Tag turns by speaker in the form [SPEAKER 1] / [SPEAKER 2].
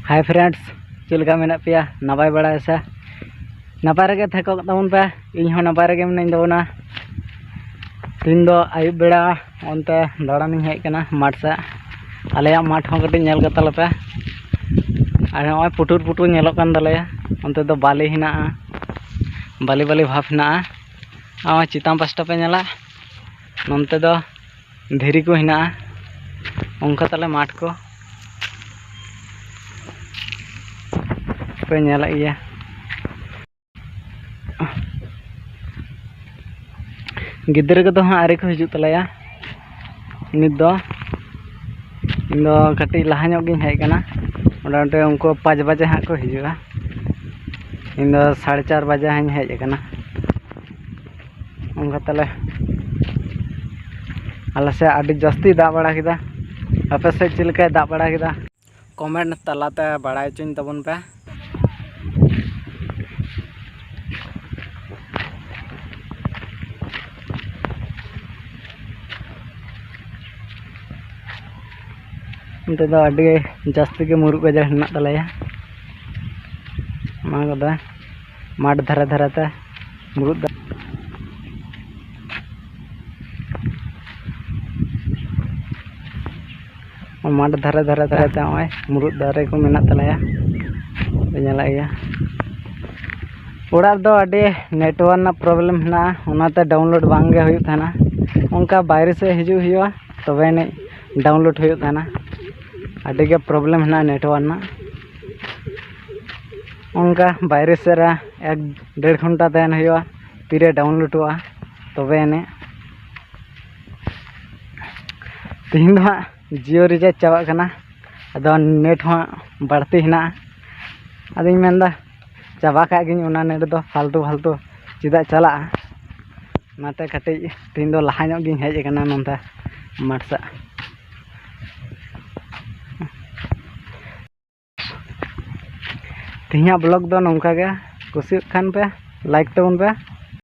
[SPEAKER 1] Hi friends, चलका मेना पेया नपाय बड़ा से नपाय रगे थको तबन पे इन हो नपाय रगे मिनाई तबना। तीन दो आयुब बेड़ा ओनते दाड़ानी हेज कना माठ से आलेया माठ हो कटी नेल गतल पे और नय पुटुर पुटुर नेलोग कान दलेया। ओनते दो बाली हिना बाली बाली भाव हिना आ चितान पास्टा पे नेला नोनते दो धीरी को हिना उनका तले माठ को पे नेला इया गिद्रे को हाँ आरे को हिजू तलेया। नित दो कटी लहा गिन हेज कना मोटामुटी उनको 5 बजे हाँ को हिजुआ। इन 4:30 बजे हाँ हेज कना उनका तले आले से आदि जास्ती दा बड़ा किदा। आपे से चिलका दा बड़ा किदा कमेंट तलाते बड़ाय चुन तबन पे। उनते दो आदि जास्ती के मुरुग गजर हेना तलेया। माठ धरे धरेते मुरुग माठ धरे धरे धरेते नय मुरुग दारे को मेना तलेया नेला गया। ओड़ा दो आदि नेटवर्क ना प्रॉब्लम हेना ओनाते डाउनलोड बांगे हुई थाना उनका बाहर से हिजू हुआ तबे ने डाउनलोड हुई थाना आदि के प्रॉब्लम है नेटवर्क ना उनका बाहर से 1-1.5 घंटा तहन हुआ तीरे डाउनलोड हुआ तबे ने तीन दो जियो रिचार्ज चाबा कना अदो नेट हो बढ़ती हिना अदी मेंदा चाबा का गिन उना नेट दो फालतू फालतू चिदा चला नाते कटी तीन दो लहा ᱧᱚᱜ गिन हेज कना नंता माठसा। तिहिया ब्लॉग दो नौका गे कुसियोग खान पे लाइक तबन पे।